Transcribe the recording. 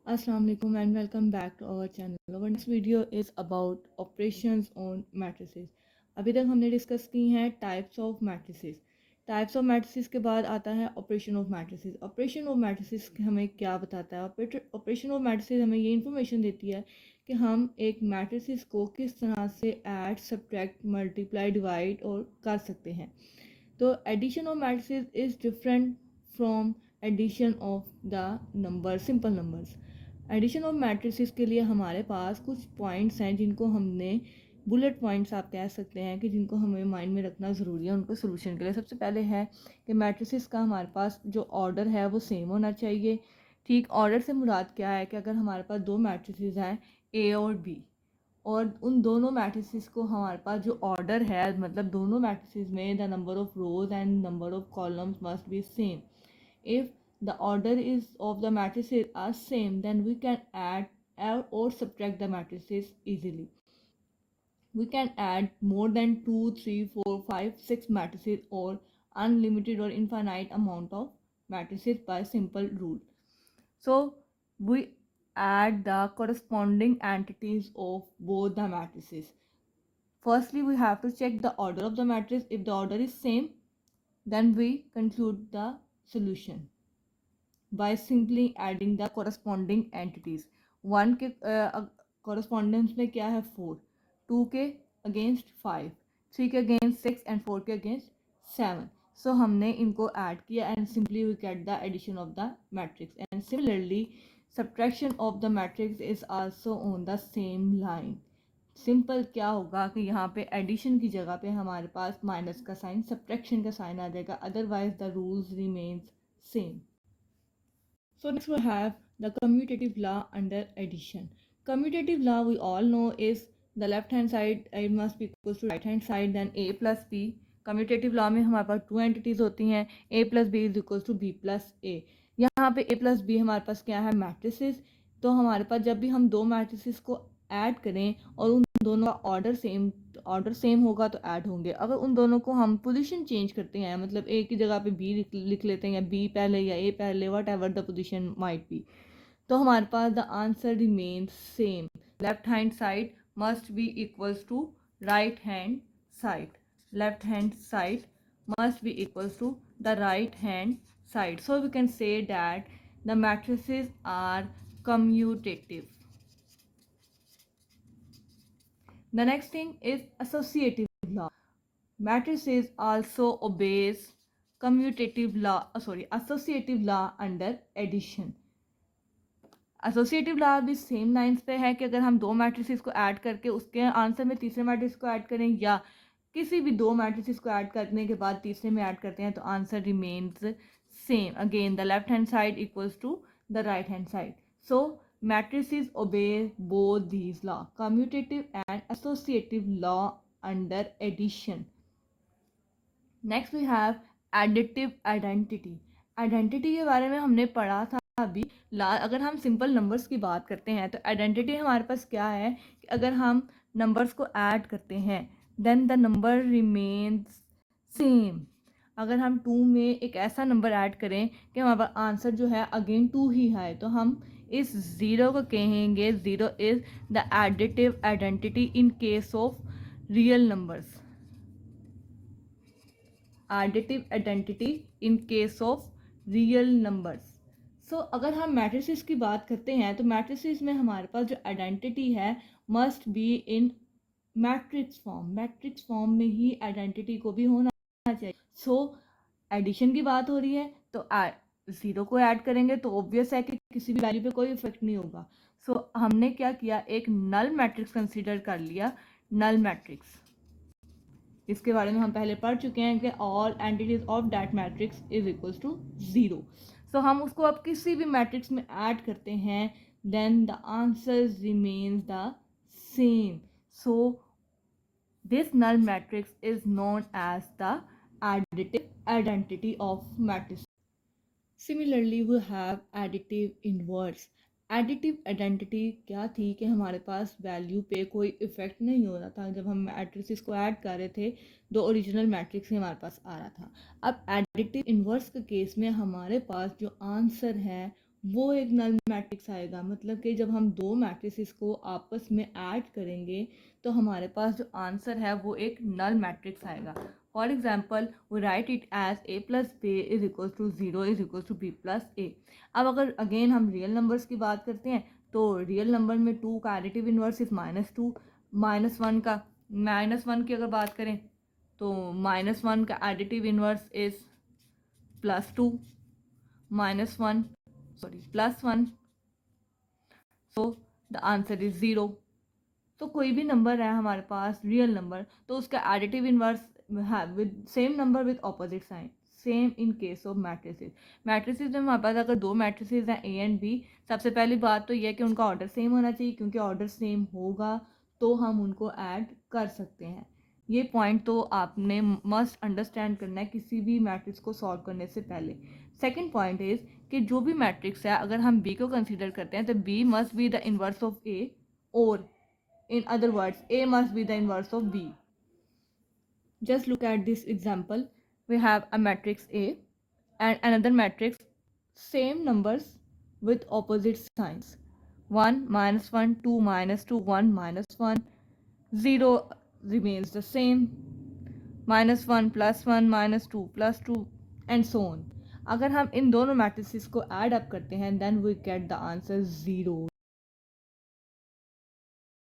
Assalamu alaikum and welcome back to our channel. Our next video is about operations on matrices. अभी तक हमने discuss की हैं types of matrices. Types of matrices के बाद आता है operation of matrices. Operation of matrices हमें क्या बताता है? ऑपरेशन ऑफ मैट्रिसेस हमें ये इन्फॉर्मेशन देती है कि हम एक मैट्रिसेस को किस तरह से ऐड, सब्ट्रैक्ट, मल्टीप्लाई, डिवाइड और कर सकते हैं। तो addition of matrices is different from addition of the number, simple numbers. Addition of matrices के लिए हमारे पास कुछ पॉइंट्स हैं जिनको हमने बुलेट पॉइंट्स आप कह सकते हैं कि जिनको हमें माइंड में रखना ज़रूरी है उनको सोल्यूशन के लिए। सबसे पहले है कि मैट्रिसेस का हमारे पास जो ऑर्डर है वो सेम होना चाहिए। ठीक, ऑर्डर से मुराद क्या है कि अगर हमारे पास दो मैट्रिसेस हैं ए और बी, और उन दोनों मैट्रिसेस को हमारे पास जो ऑर्डर है, मतलब दोनों मैट्रिसेस में the number of rose and number of columns must be same. If the order is of the matrices are same, then we can add or subtract the matrices easily. We can add more than 2, 3, 4, 5, 6 matrices or unlimited or infinite amount of matrices by simple rule. So we add the corresponding entities of both the matrices. Firstly, we have to check the order of the matrix. If the order is same, then we conclude the solution by simply adding the corresponding entities. 1 के correspondence में क्या है 4, 2 के against 5, 3 के against 6 and 4 के against 7. So हमने इनको add किया and simply we get the addition of the matrix. And similarly subtraction of the matrix is also on the same line. Simple क्या होगा कि यहाँ पे एडिशन की जगह पे हमारे पास माइनस का साइन, सब्ट्रैक्शन का साइन आ जाएगा, otherwise the rules remains same. So next we have the commutative law under addition. Commutative law we all know is the left hand side it must be equals to right hand side, then a plus b. Commutative law में हमारे पास two entities होती हैं, a plus b is equals to b plus a. यहाँ पे a plus b हमारे पास क्या है, matrices. तो हमारे पास जब भी हम दो मैट्रिसेस को ऐड करें और उन दोनों का ऑर्डर सेम होगा तो ऐड होंगे. अगर उन दोनों को हम पोजीशन चेंज करते हैं, मतलब ए की जगह पे बी लिख लेते हैं या बी पहले या ए पहले, whatever the position might be, तो हमारे पास the answer remains same. Left hand side must be equals to right hand side. Left hand side must be equals to the right hand side. So we can say that the matrices are commutative. The next thing is associative law. Matrices also obeys associative law under addition. Associative law भी same lines पे है कि अगर हम दो matrices को add करके उसके आंसर में तीसरे मैट्रिक्स को ऐड करें या किसी भी दो मैट्रिसेस को ऐड करने के बाद तीसरे में ऐड करते हैं तो answer remains same. Again the left hand side equals to the right hand side. So matrices obey both these law, commutative and associative law under addition. Next we have additive identity. Identity के बारे में हमने पढ़ा था अभी. अगर हम simple numbers की बात करते हैं तो आइडेंटिटी हमारे पास क्या है कि अगर हम नंबर्स को ऐड करते हैं then the number remains same. अगर हम 2 में एक ऐसा नंबर ऐड करें कि हमारे पास आंसर जो है अगेन 2 ही है, तो हम इस ज़ीरो को कहेंगे zero is the additive identity in case of real numbers. Additive identity in case of real numbers. So अगर हम मैट्रिसेस की बात करते हैं तो मैट्रिसेस में हमारे पास जो आइडेंटिटी है must be in matrix form. Matrix form में ही आइडेंटिटी को भी होना चाहिए. सो एडिशन की बात हो रही है तो ज़ीरो को ऐड करेंगे तो ऑब्वियस है कि किसी भी वैल्यू पे कोई इफेक्ट नहीं होगा. सो हमने क्या किया, एक नल मैट्रिक्स कंसीडर कर लिया. नल मैट्रिक्स इसके बारे में हम पहले पढ़ चुके हैं कि all entities of that matrix is equals to zero. So हम उसको अब किसी भी मैट्रिक्स में ऐड करते हैं then the answer remains the same. So this null matrix is known as the additive identity of matrix. Similarly we have additive inverse. Additive identity क्या थी कि हमारे पास वैल्यू पे कोई इफ़ेक्ट नहीं हो रहा था. जब हम मैट्रिसेस को ऐड कर रहे थे दो ओरिजिनल मैट्रिक्स ही हमारे पास आ रहा था. अब एडिटिव इनवर्स के केस में हमारे पास जो आंसर है वो एक नल मैट्रिक्स आएगा। मतलब कि जब हम दो मैट्रिसेस को आपस में ऐड करेंगे तो हमारे पास जो आंसर है वो एक नल मैट्रिक्स आएगा। For example we write it as A plus B is equal to zero is equal to B plus A. अब अगर अगेन हम रियल नंबर्स की बात करते हैं तो रियल नंबर में 2 का एडिटिव इन्वर्स इज -2, -1 की अगर बात करें तो -1 का additive inverse is +2, -1 sorry +1, so the answer is 0। तो कोई भी नंबर है हमारे पास रियल नंबर तो उसका एडिटिव इनवर्स है with same number with opposite sign. Same in case of matrices. Matrices में हमारे पास अगर दो मैट्रिसेस हैं ए एंड बी, सबसे पहली बात तो यह कि उनका ऑर्डर सेम होना चाहिए, क्योंकि ऑर्डर सेम होगा तो हम उनको ऐड कर सकते हैं। ये पॉइंट तो आपने मस्ट अंडरस्टैंड करना है किसी भी मैट्रिक्स को सॉल्व करने से पहले। सेकेंड पॉइंट इज कि जो भी मैट्रिक्स है अगर हम बी को कंसिडर करते हैं तो B must be the inverse of A, और in other words, A must be the inverse of B. Just look at this example. We have a matrix A and another matrix, same numbers with opposite signs. 1 -1, 2 -2, 1 -1, 0 remains the same, -1 +1 -2 +2 and so on. अगर हम इन दोनों matrices को add up करते हैं then we get the answer 0.